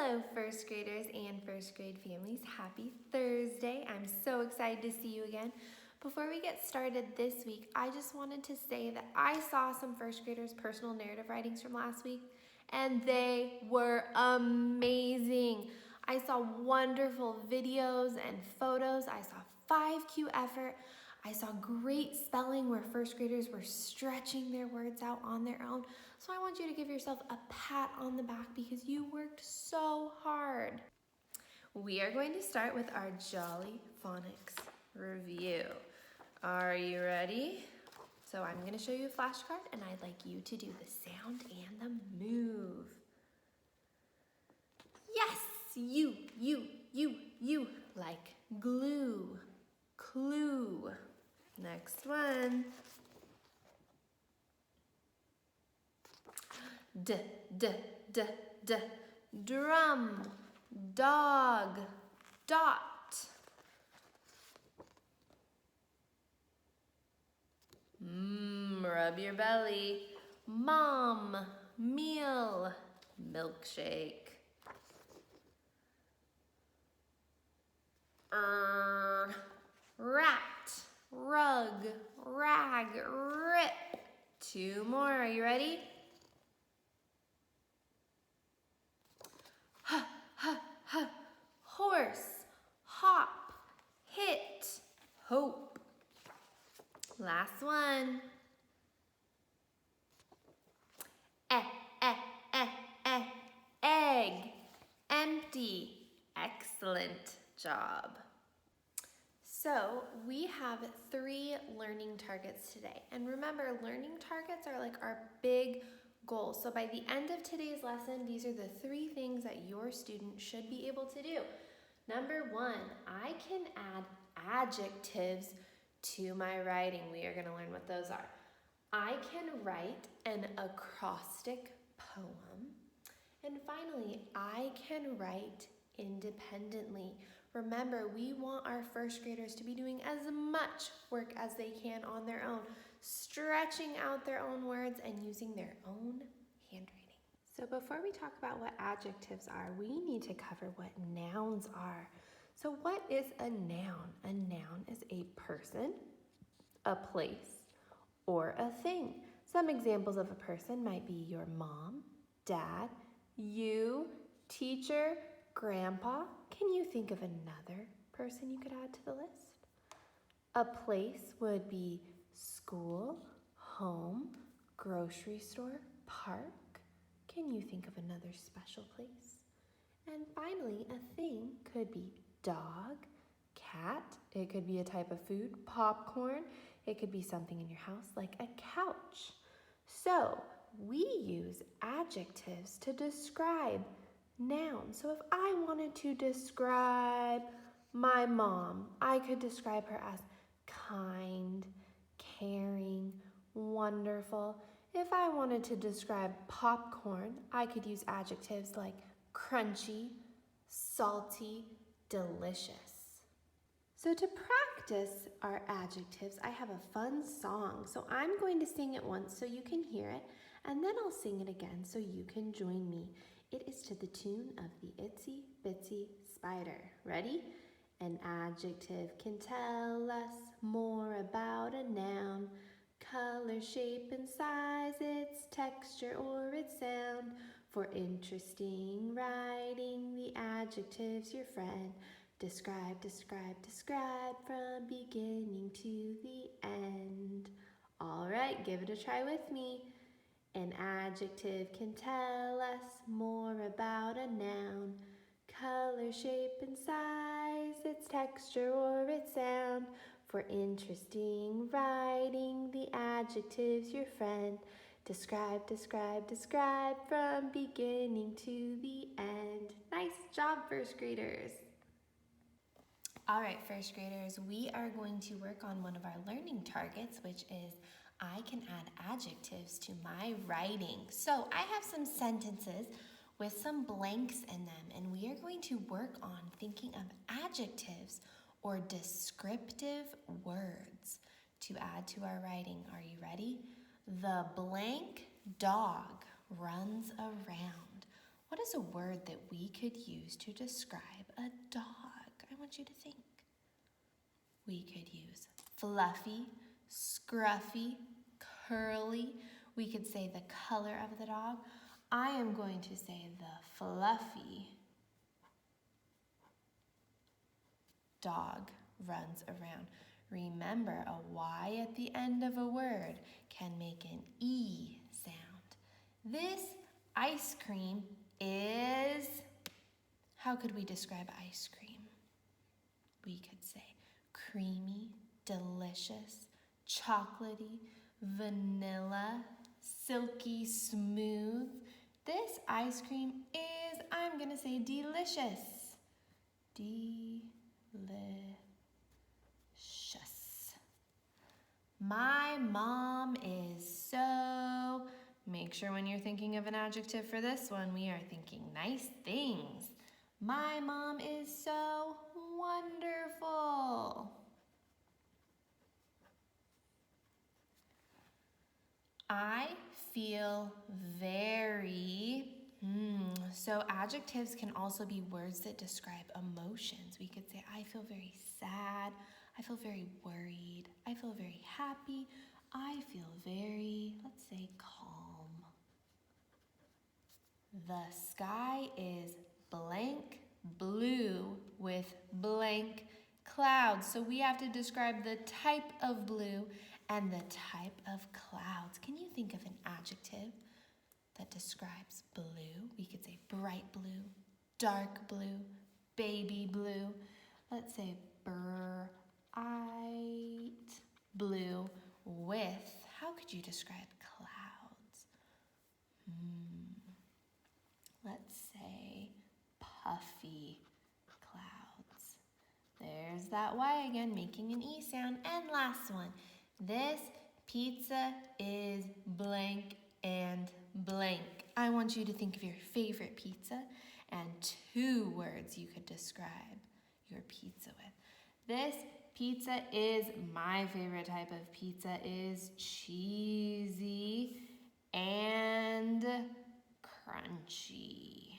Hello, first graders and first grade families. Happy Thursday. I'm so excited to see you again. Before we get started this week, I just wanted to say that I saw some first graders' personal narrative writings from last week, and they were amazing. I saw wonderful videos and photos. I saw 5Q effort. I saw great spelling where first graders were stretching their words out on their own. So I want you to give yourself a pat on the back because you worked so hard. We are going to start with our Jolly Phonics review. Are you ready? So I'm going to show you a flashcard and I'd like you to do the sound and the move. Yes, you, like glue, clue. Next one. D, drum, dog, dot. Rub your belly. Mom, meal, milkshake. Rat, rug, rag, rip. 2 more, are you ready? Horse, hop, hit, hope. Last one. Egg, empty. Excellent job. So we have 3 learning targets today. And remember, learning targets are like our big goals. So by the end of today's lesson, these are the 3 things that your student should be able to do. Number 1, I can add adjectives to my writing. We are going to learn what those are. I can write an acrostic poem. And finally, I can write independently. Remember, we want our first graders to be doing as much work as they can on their own, stretching out their own words and using their own handwriting. So before we talk about what adjectives are, we need to cover what nouns are. So what is a noun? A noun is a person, a place, or a thing. Some examples of a person might be your mom, dad, you, teacher, grandpa. Can you think of another person you could add to the list? A place would be school, home, grocery store, park. Can you think of another special place? And finally, a thing could be dog, cat. It could be a type of food, popcorn. It could be something in your house like a couch. So we use adjectives to describe nouns. So if I wanted to describe my mom, I could describe her as kind, caring, wonderful. If I wanted to describe popcorn, I could use adjectives like crunchy, salty, delicious. So to practice our adjectives, I have a fun song. So I'm going to sing it once so you can hear it, and then I'll sing it again so you can join me. It is to the tune of the Itsy Bitsy Spider. Ready? An adjective can tell us more about a noun. Color, shape, and size, its texture or its sound. For interesting writing, the adjective's your friend. Describe, describe, describe from beginning to the end. All right, give it a try with me. An adjective can tell us more about a noun. Color, shape, and size, its texture or its sound. For interesting writing, the adjective's your friend. Describe, describe, describe from beginning to the end. Nice job, first graders. All right, first graders, we are going to work on one of our learning targets, which is I can add adjectives to my writing. So I have some sentences with some blanks in them, and we are going to work on thinking of adjectives or descriptive words to add to our writing. Are you ready? The blank dog runs around. What is a word that we could use to describe a dog? I want you to think. We could use fluffy, scruffy, curly. We could say the color of the dog. I am going to say the fluffy dog runs around. Remember, a Y at the end of a word can make an E sound. This ice cream is, how could we describe ice cream? We could say creamy, delicious, chocolatey, vanilla, silky, smooth. This ice cream is, I'm gonna say delicious. Delicious. My mom is so, make sure when you're thinking of an adjective for this one, we are thinking nice things. My mom is so wonderful. I feel very, so adjectives can also be words that describe emotions. We could say, I feel very sad. I feel very worried. I feel very happy. I feel very, let's say, calm. The sky is blank blue with blank clouds. So we have to describe the type of blue and the type of clouds. Can you think of an adjective that describes blue? We could say bright blue, dark blue, baby blue. Let's say bright blue with, how could you describe clouds? Let's say puffy clouds. There's that Y again, making an E sound. And last one, this pizza is blank and blank. I want you to think of your favorite pizza and 2 words you could describe your pizza with. This pizza is, my favorite type of pizza is cheesy and crunchy.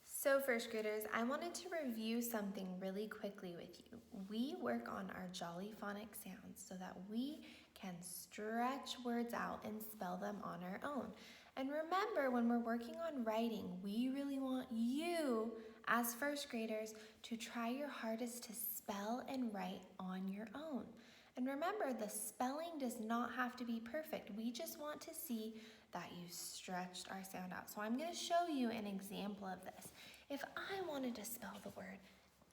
So first graders, I wanted to review something really quickly with you. We work on our jolly phonic sounds so that we can stretch words out and spell them on our own. And remember, when we're working on writing, we really want you as first graders to try your hardest to spell and write on your own. And remember, the spelling does not have to be perfect. We just want to see that you stretched our sound out. So I'm going to show you an example of this. If I wanted to spell the word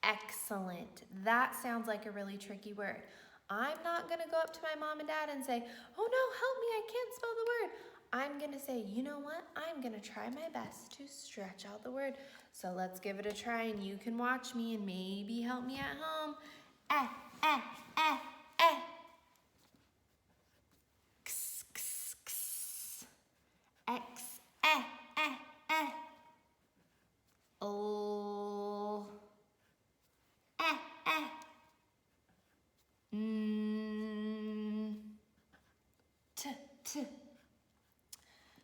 excellent, that sounds like a really tricky word. I'm not going to go up to my mom and dad and say, oh no, help me, I can't spell the word. I'm going to say, you know what? I'm going to try my best to stretch out the word. So let's give it a try and you can watch me and maybe help me at home. Eh, eh, eh, eh. X, x, x. X, eh, eh, eh. O, eh, eh. T, t.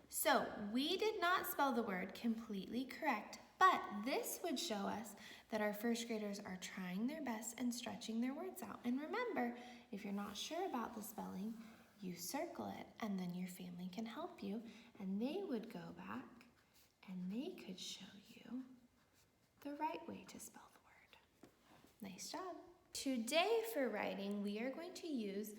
So we did not spell the word completely correct, but this would show us that our first graders are trying their best and stretching their words out. And remember, if you're not sure about the spelling, you circle it and then your family can help you and they would go back and they could show you the right way to spell the word. Nice job. Today for writing, we are going to use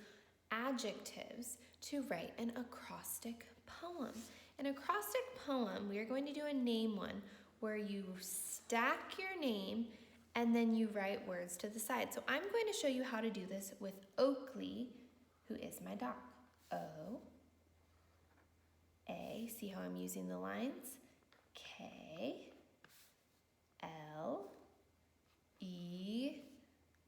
adjectives to write an acrostic poem. An acrostic poem, we are going to do a name one where you stack your name and then you write words to the side. So I'm going to show you how to do this with Oakley, who is my dog. O, A, see how I'm using the lines? K, L, E,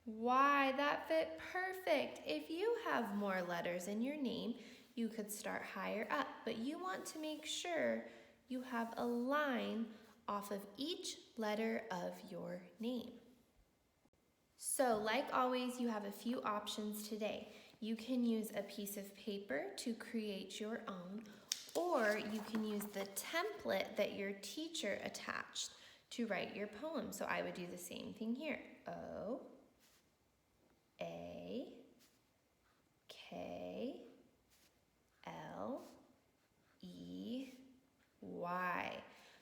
Y. That fit perfect. If you have more letters in your name, you could start higher up, but you want to make sure you have a line off of each letter of your name. So like always, you have a few options today. You can use a piece of paper to create your own, or you can use the template that your teacher attached to write your poem. So I would do the same thing here. O, A, K, L, E, Y.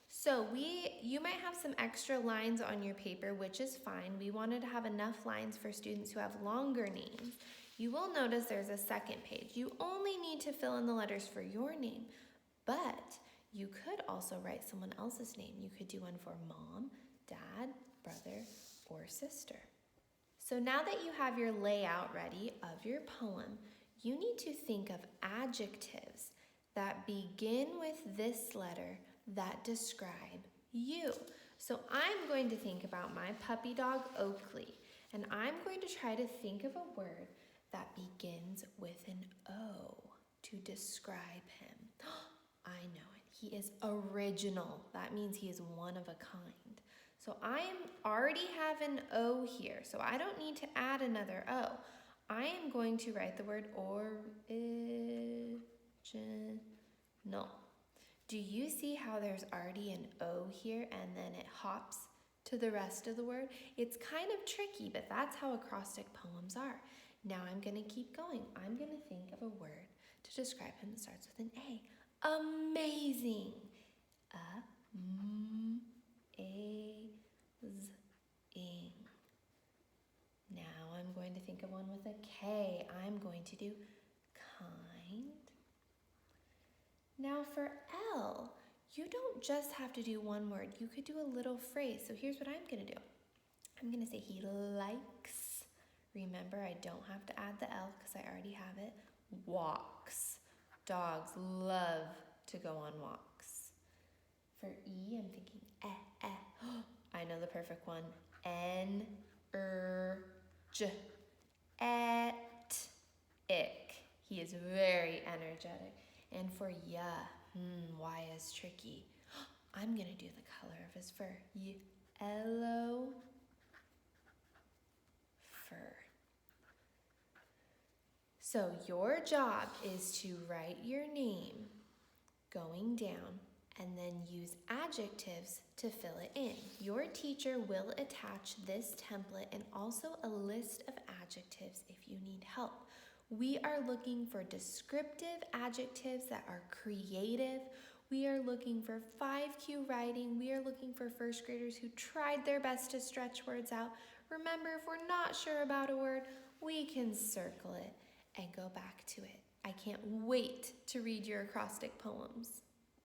So you might have some extra lines on your paper, which is fine. We wanted to have enough lines for students who have longer names. You will notice there's a second page. You only need to fill in the letters for your name, but you could also write someone else's name. You could do one for mom, dad, brother, or sister. So now that you have your layout ready of your poem, you need to think of adjectives that begin with this letter that describe you. So I'm going to think about my puppy dog Oakley, and I'm going to try to think of a word that begins with an O to describe him. I know it. He is original. That means he is one of a kind. So I already have an O here, so I don't need to add another O. I am going to write the word original. Do you see how there's already an O here and then it hops to the rest of the word? It's kind of tricky, but that's how acrostic poems are. Now I'm going to keep going. I'm going to think of a word to describe him that starts with an A. Amazing. A-Z-ing. Now I'm going to think of one with a K. I'm going to do kind. Now for L, you don't just have to do one word. You could do a little phrase. So here's what I'm going to do. I'm going to say he likes. Remember, I don't have to add the L because I already have it. Walks. Dogs love to go on walks. For E, I'm thinking I know the perfect one. N-er-j. Et. Ick. He is very energetic. And for ya, Y is tricky. I'm going to do the color of his fur. Yellow fur. So your job is to write your name going down and then use adjectives to fill it in. Your teacher will attach this template and also a list of adjectives if you need help. We are looking for descriptive adjectives that are creative. We are looking for 5Q writing. We are looking for first graders who tried their best to stretch words out. Remember, if we're not sure about a word, we can circle it and go back to it. I can't wait to read your acrostic poems.